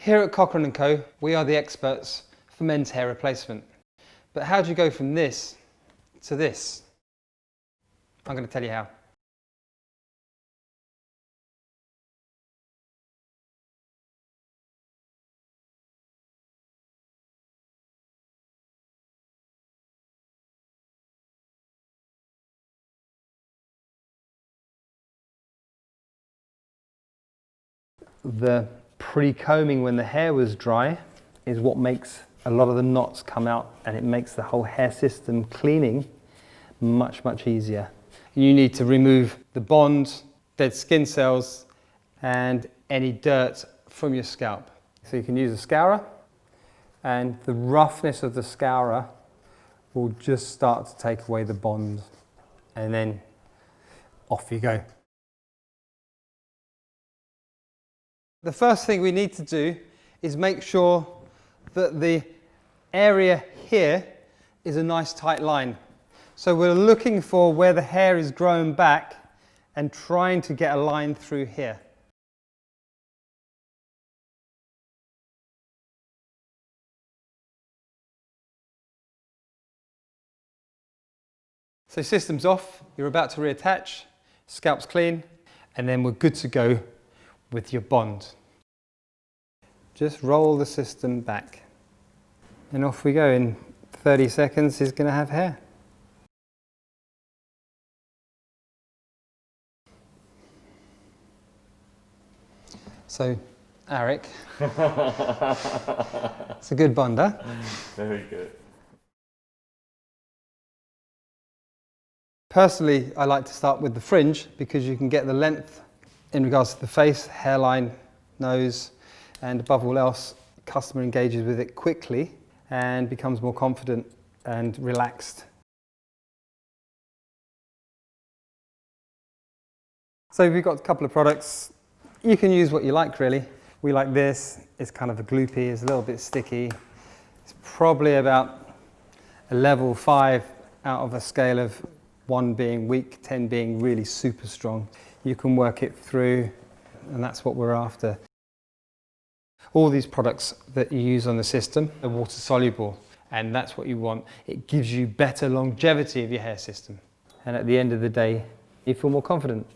Here at Cochrane & Co, we are the experts for men's hair replacement. But how do you go from this to this? I'm going to tell you how. The pre-combing when the hair was dry is what makes a lot of the knots come out, and it makes the whole hair system cleaning much easier. You need to remove the bonds, dead skin cells and any dirt from your scalp. So you can use a scourer, and the roughness of the scourer will just start to take away the bonds, and then off you go. The first thing we need to do is make sure that the area here is a nice tight line. So we're looking for where the hair is growing back and trying to get a line through here. So system's off, you're about to reattach, scalp's clean, and then we're good to go with your bond. Just roll the system back and off we go. In 30 seconds he's going to have hair. So, Arik, it's a good bond, huh? Very good. Personally, I like to start with the fringe because you can get the length in regards to the face, hairline, nose, and above all else, the customer engages with it quickly and becomes more confident and relaxed. So we've got a couple of products. You can use what you like, really. We like this. It's kind of a gloopy, it's a little bit sticky. It's probably about a level 5 out of a scale of 1 being weak, 10 being really super strong. You can work it through, and that's what we're after. All these products that you use on the system are water soluble, and that's what you want. It gives you better longevity of your hair system. And at the end of the day, you feel more confident.